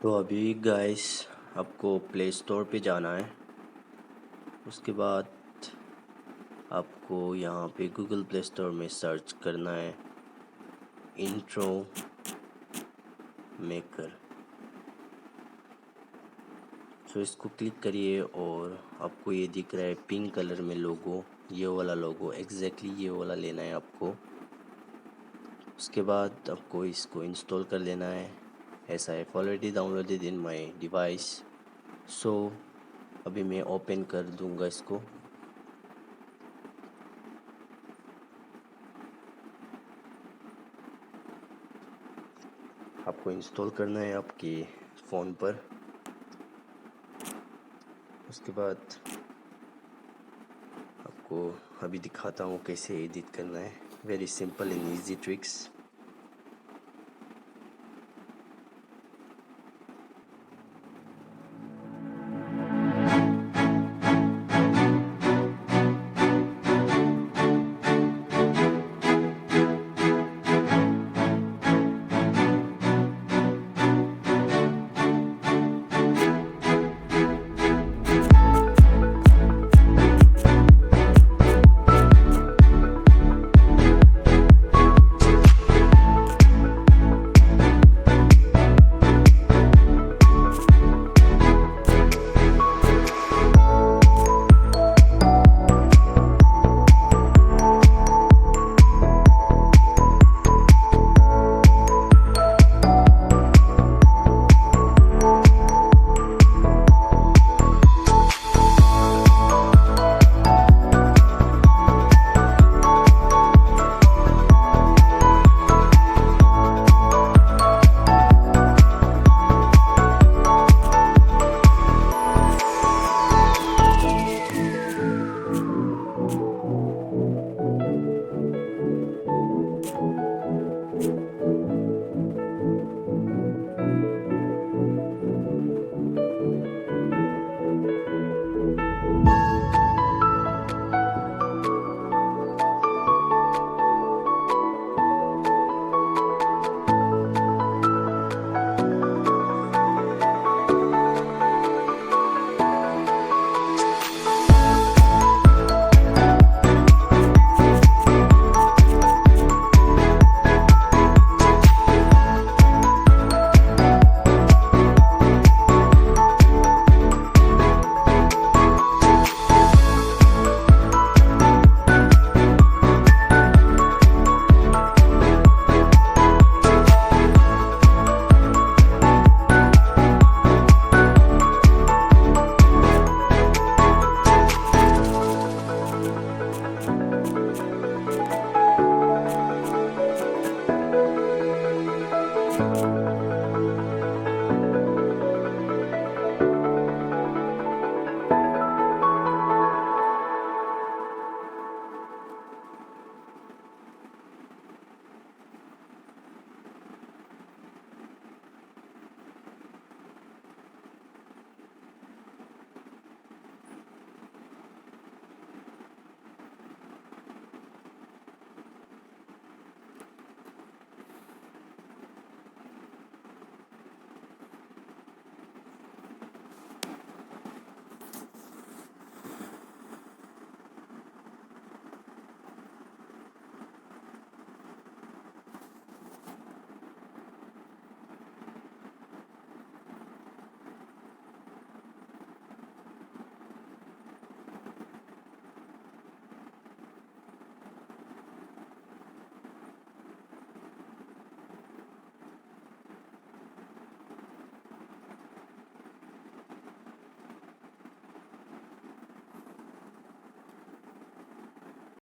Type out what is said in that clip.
तो अभी गाइस आपको प्ले स्टोर पे जाना है। उसके बाद आपको यहाँ पे गूगल प्ले स्टोर में सर्च करना है इंट्रो मेकर। तो इसको क्लिक करिए और आपको ये दिख रहा है पिंक कलर में लोगो, ये वाला लोगो एग्जैक्टली ये वाला लेना है आपको। उसके बाद आपको इसको इंस्टॉल कर लेना है। ऐसा है already downloaded in my device. So अभी मैं ओपन कर दूंगा इसको। आपको इंस्टॉल करना है आपके फ़ोन पर। उसके बाद आपको अभी दिखाता हूँ कैसे एडिट करना है। Very simple and easy tricks.